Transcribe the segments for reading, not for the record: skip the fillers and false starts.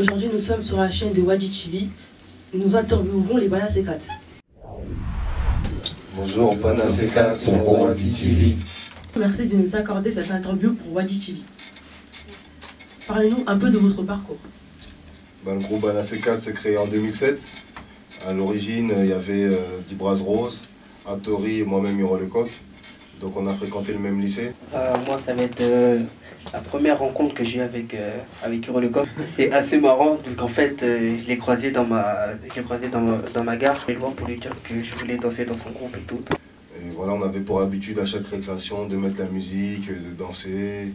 Aujourd'hui, nous sommes sur la chaîne de Wadji TV. Nous interviewons les Bana C4. Bonjour, Bana C4 sur Wadji TV. Merci de nous accorder cette interview pour Wadji TV. Parlez-nous un peu de votre parcours. Le groupe Bana C4 s'est créé en 2007. À l'origine, il y avait Dibraz Rose, Atori et moi-même Yoro Lecoq. Donc on a fréquenté le même lycée. Moi, ça va être la première rencontre que j'ai eu avec Yoro Lecoq. C'est assez marrant, donc en fait, je l'ai croisé dans ma gare. Je vais le voir pour lui dire que je voulais danser dans son groupe et tout. Et voilà, on avait pour habitude à chaque récréation de mettre la musique, de danser.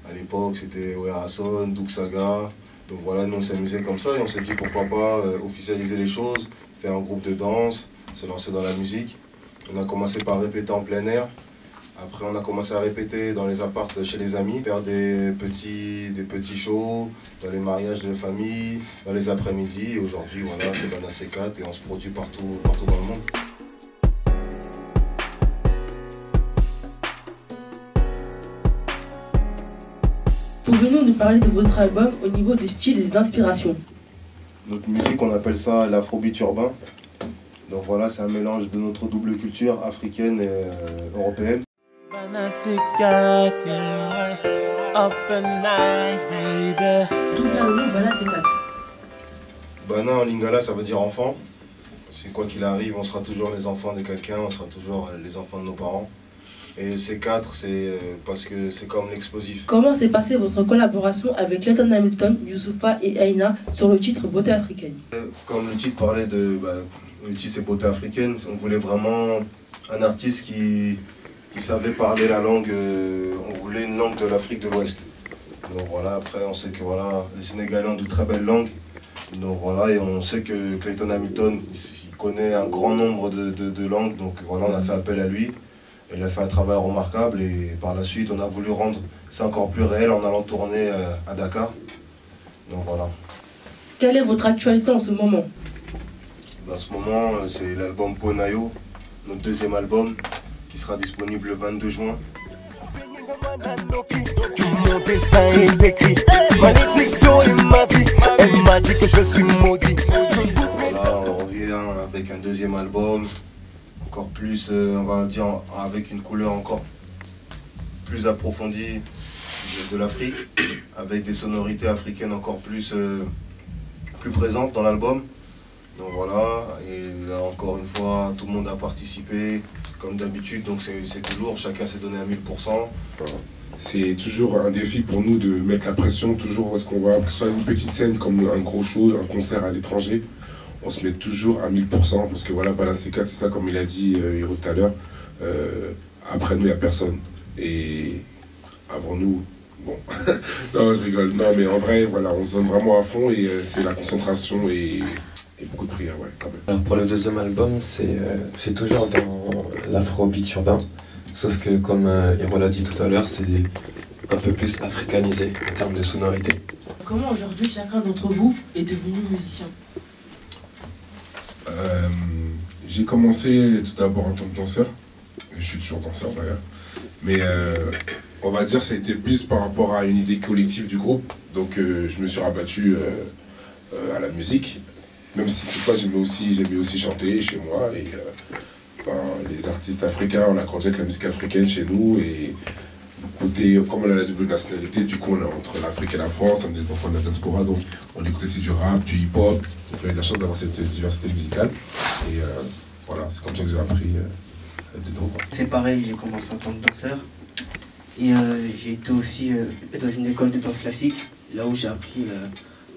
À l'époque, c'était Werason, Doug Saga. Donc voilà, nous on s'amusait comme ça et on s'est dit pourquoi pas officialiser les choses, faire un groupe de danse, se lancer dans la musique. On a commencé par répéter en plein air. Après, on a commencé à répéter dans les apparts chez les amis, faire des petits shows, dans les mariages de famille, dans les après-midi. Et aujourd'hui, voilà, c'est Bana C4 et on se produit partout dans le monde. Pouvez-vous nous parler de votre album au niveau des styles et des inspirations? Notre musique, on appelle ça l'afrobeat urbain. Donc voilà, c'est un mélange de notre double culture africaine et européenne. Bana C4, yeah. Up and nice, baby. D'où vient le nom Bana C4? Bana en lingala, ça veut dire enfant. C'est quoi qu'il arrive, on sera toujours les enfants de quelqu'un, on sera toujours les enfants de nos parents. Et C4, c'est parce que c'est comme l'explosif. Comment s'est passée votre collaboration avec Clayton Hamilton, Youssoupha et Aïna sur le titre Beauté africaine? Comme le titre parlait de... le titre c'est Beauté africaine, on voulait vraiment un artiste qui savait parler la langue, on voulait une langue de l'Afrique de l'Ouest. Donc voilà, après on sait que voilà, les Sénégalais ont de très belles langues. Donc voilà, et on sait que Clayton Hamilton, il connaît un grand nombre de langues, donc voilà, on a fait appel à lui. Il a fait un travail remarquable et par la suite on a voulu rendre ça encore plus réel en allant tourner à Dakar. Donc voilà. Quelle est votre actualité en ce moment? En ce moment, c'est l'album Ponayo, notre deuxième album, qui sera disponible le 22 juin. Voilà, on revient avec un deuxième album, encore plus, on va dire, avec une couleur encore plus approfondie de l'Afrique, avec des sonorités africaines encore plus présentes dans l'album. Donc voilà, et là encore une fois, tout le monde a participé, comme d'habitude, donc c'est lourd, chacun s'est donné à 1000%. C'est toujours un défi pour nous de mettre la pression, toujours parce qu'on va, que ce soit une petite scène comme un gros show, un concert à l'étranger, on se met toujours à 1000%, parce que voilà, Bana C4, c'est ça comme il a dit Hiro tout à l'heure, après nous il n'y a personne, et avant nous, bon, non je rigole, non mais en vrai, voilà, on se donne vraiment à fond, et c'est la concentration et beaucoup de prières, ouais, quand même. Alors pour le deuxième album, c'est toujours dans l'afrobeat urbain, sauf que comme Hiro l'a dit tout à l'heure, c'est un peu plus africanisé en termes de sonorité. Comment aujourd'hui chacun d'entre vous est devenu musicien? J'ai commencé tout d'abord en tant que danseur, je suis toujours danseur d'ailleurs, mais on va dire que ça a été plus par rapport à une idée collective du groupe, donc je me suis rabattu à la musique. Même si toutefois j'aimais aussi chanter chez moi et les artistes africains, on a grandi avec la musique africaine chez nous et côté, comme on a la double nationalité, du coup on est entre l'Afrique et la France, on est des enfants de la diaspora, donc on écoutait aussi du rap, du hip-hop, donc on a eu la chance d'avoir cette diversité musicale et voilà, c'est comme ça que j'ai appris dedans. C'est pareil, j'ai commencé en tant que danseur et j'ai été aussi dans une école de danse classique, là où j'ai appris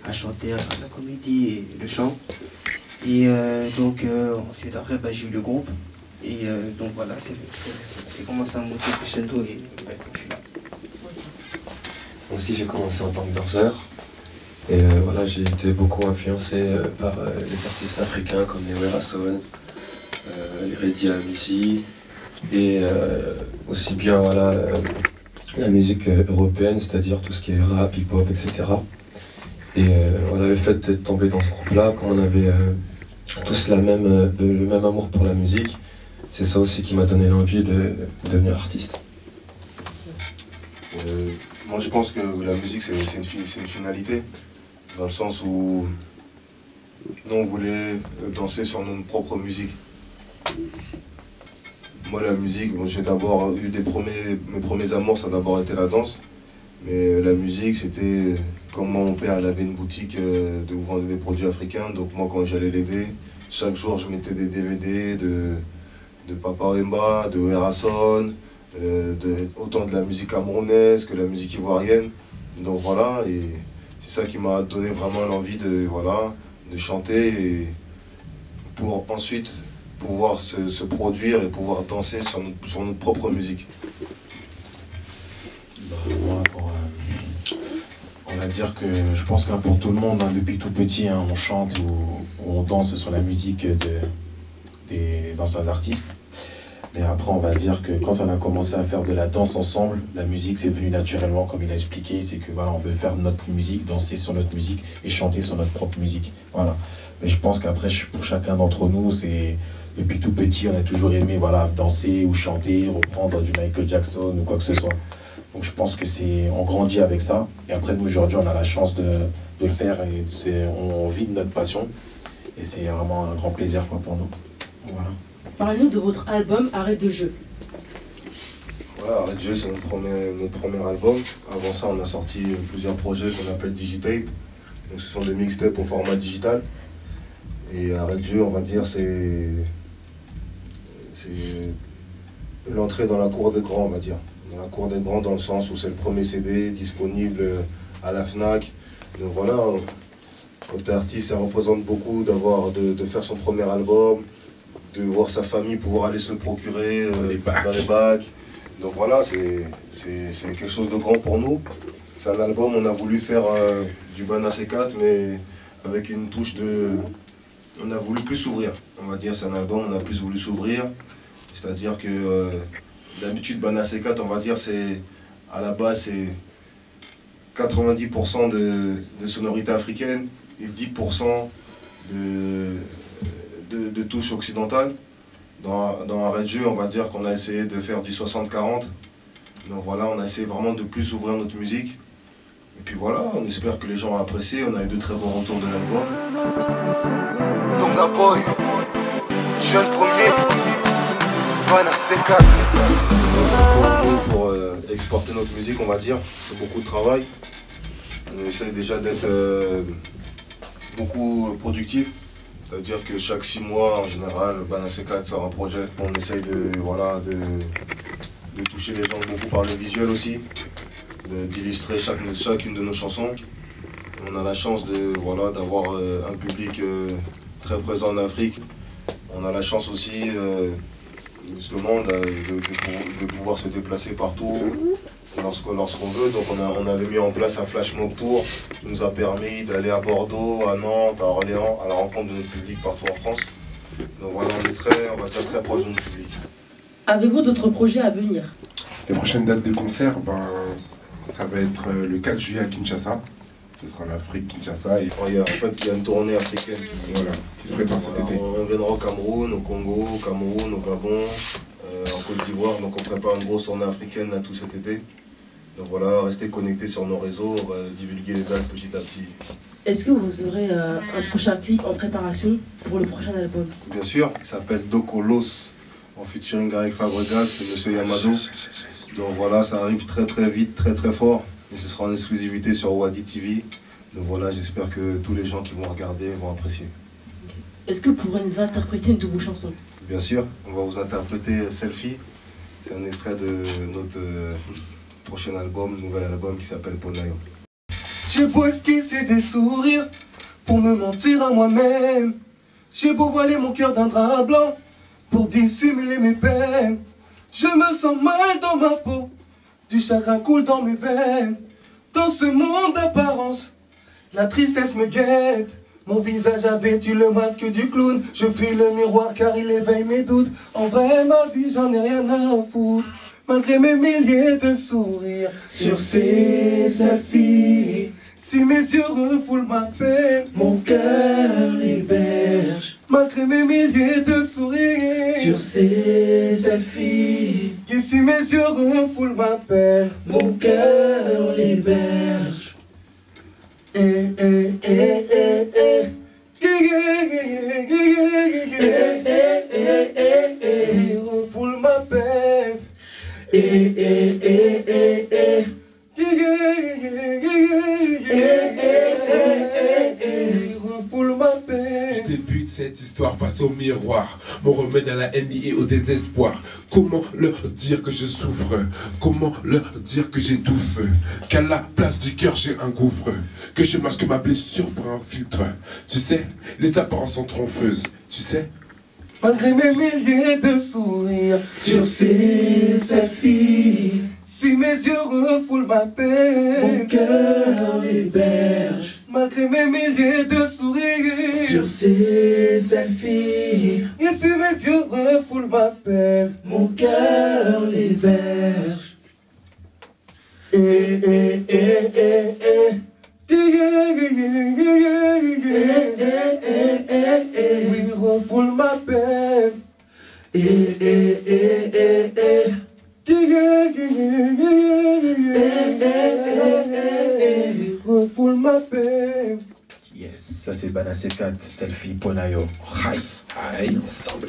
à chanter, à faire la comédie et le chant. Et donc ensuite après j'ai eu le groupe et donc voilà, c'est commencé à monter crescendo et je suis là. Moi aussi j'ai commencé en tant que danseur et voilà, j'ai été beaucoup influencé par les artistes africains comme les Werason, les Redi Amissi et aussi bien voilà, la musique européenne, c'est-à-dire tout ce qui est rap, hip-hop, etc. Et voilà, le fait d'être tombé dans ce groupe-là, quand on avait tous le même amour pour la musique, c'est ça aussi qui m'a donné l'envie de devenir artiste. Moi je pense que la musique c'est une finalité. dans le sens où nous on voulait danser sur notre propre musique. Moi la musique, bon, j'ai d'abord eu mes premiers amours, ça a d'abord été la danse. Mais la musique, c'était comme mon père, il avait une boutique de où vendait des produits africains. Donc moi, quand j'allais l'aider, chaque jour, je mettais des DVD de Papa Wemba, de Werason, autant de la musique camerounaise que la musique ivoirienne. Donc voilà, et c'est ça qui m'a donné vraiment l'envie de chanter et pour ensuite pouvoir se produire et pouvoir danser sur notre propre musique. Moi, on va dire que je pense que pour tout le monde, hein, depuis tout petit, hein, on chante ou on danse sur la musique des danseurs d'artistes. Mais après, on va dire que quand on a commencé à faire de la danse ensemble, la musique c'est venu naturellement, comme il a expliqué. C'est que voilà, on veut faire notre musique, danser sur notre musique et chanter sur notre propre musique. Voilà. Mais je pense qu'après, pour chacun d'entre nous, c'est depuis tout petit, on a toujours aimé voilà, danser ou chanter, reprendre du Michael Jackson ou quoi que ce soit. Donc je pense que on grandit avec ça. Et après, nous, aujourd'hui, on a la chance de le faire et on vit de notre passion. Et c'est vraiment un grand plaisir quoi, pour nous. Voilà. Parlez-nous de votre album Arrête de jeu. Voilà, Arrête de jeu, c'est notre premier album. Avant ça, on a sorti plusieurs projets qu'on appelle Digitape. Donc ce sont des mixtapes au format digital. Et Arrête de jeu, on va dire, c'est l'entrée dans la cour des grands, on va dire. Dans la cour des grands dans le sens où c'est le premier CD disponible à la FNAC. Donc voilà, quand tu es artiste, ça représente beaucoup de faire son premier album, de voir sa famille pouvoir aller se le procurer dans les bacs. Donc voilà, c'est quelque chose de grand pour nous. C'est un album, on a voulu faire du Bana C4, mais avec une touche de... On a voulu plus s'ouvrir, on va dire, c'est un album, on a plus voulu s'ouvrir. C'est-à-dire que d'habitude, Bana C4, on va dire, à la base, c'est 90% de sonorité africaine et 10% de touche occidentale. Dans Arrête de jeu, on va dire qu'on a essayé de faire du 60-40. Donc voilà, on a essayé vraiment de plus ouvrir notre musique. Et puis voilà, on espère que les gens ont apprécié, on a eu de très bons retours de l'album. Tonga Boy, jeune premier, Bana C4. Pour exporter notre musique, on va dire, c'est beaucoup de travail. On essaie déjà d'être beaucoup productif. C'est-à-dire que chaque 6 mois, en général, Bana C4 sort un projet. On essaye de toucher les gens beaucoup par le visuel aussi, d'illustrer chacune de nos chansons. On a la chance d'avoir un public très présent en Afrique. On a la chance aussi justement de pouvoir se déplacer partout lorsqu'on veut. Donc on avait mis en place un flash mob tour qui nous a permis d'aller à Bordeaux, à Nantes, à Orléans, à la rencontre de notre public partout en France. Donc voilà, on va être très proche de notre public. Avez-vous d'autres projets à venir? Les prochaines dates de concert, ça va être le 4 juillet à Kinshasa. Ce sera l'Afrique, Kinshasa. Et... En fait, il y a une tournée africaine qui se prépare cet été. On viendra au Cameroun, au Congo, au Cameroun, au Gabon, en Côte d'Ivoire. Donc on prépare une grosse tournée africaine là, tout cet été. Donc voilà, restez connectés sur nos réseaux, on va divulguer les dates petit à petit. Est-ce que vous aurez un prochain clip en préparation pour le prochain album? Bien sûr, il s'appelle Dokolos, en featuring avec Fabregas, c'est Monsieur Yamado. Donc voilà, ça arrive très très vite, très très fort. Et ce sera en exclusivité sur Wadi TV. Donc voilà, j'espère que tous les gens qui vont regarder vont apprécier. Est-ce que vous pourrez nous interpréter une de vos chansons? Bien sûr, on va vous interpréter Selfie. C'est un extrait de notre prochain album, nouvel album qui s'appelle Ponayo. J'ai beau esquisser des sourires pour me mentir à moi-même. J'ai beau voiler mon cœur d'un drap blanc pour dissimuler mes peines. Je me sens mal dans ma peau, du chagrin coule dans mes veines. Dans ce monde d'apparence, la tristesse me guette. Mon visage a vêtu le masque du clown. Je fuis le miroir car il éveille mes doutes. En vrai, ma vie, j'en ai rien à foutre. Malgré mes milliers de sourires sur ces selfies. Si mes yeux refoulent ma peine, mon cœur l'héberge. Malgré mes milliers de sourires sur ces selfies. Et si mes yeux refoulent ma peine, mon cœur l'héberge. Il refoule ma peine. Il refoule ma peine. Je débute cette histoire face au miroir. Mon remède à la haine liée au désespoir. Comment leur dire que je souffre? Comment leur dire que j'étouffe? Qu'à la place du cœur j'ai un gouffre. Que je masque ma blessure pour un filtre. Tu sais, les apparences sont trompeuses. Tu sais, malgré mes milliers de sourires sur ces selfies, si mes yeux refoulent ma peine, mon cœur l'héberge. Malgré mes milliers de sourires sur ces selfies, et si mes yeux refoulent ma peine, mon cœur l'héberge. Oui, refoule ma peine. Refoule ma peine. Yes, ça c'est Banace 4, selfie, Ponayo. Aïe, ensemble.